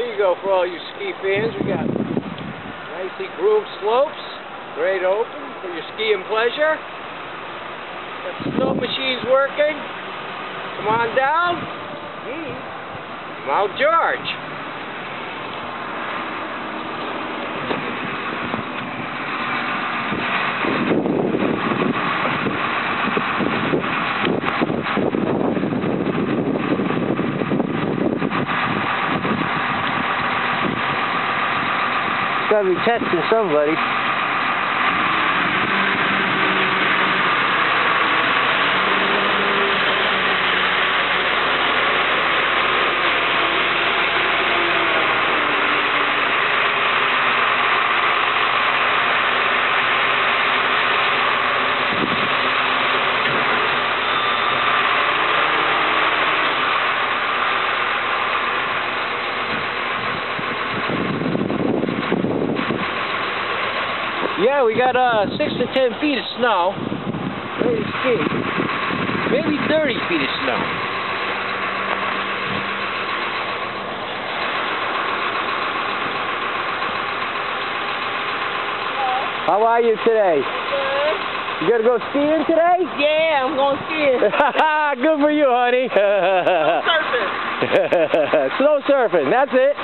Here you go for all you ski fans. We got nicely groomed slopes, great open for your skiing pleasure. Got the snow machines working. Come on down. Mount George. Gotta be testing somebody. Yeah, we got 6 to 10 feet of snow. Ready to ski. Maybe 30 feet of snow. How are you today? Good. You gonna go skiing today? Yeah, I'm going skiing. Good for you, honey. Surfing. Snow surfing, that's it.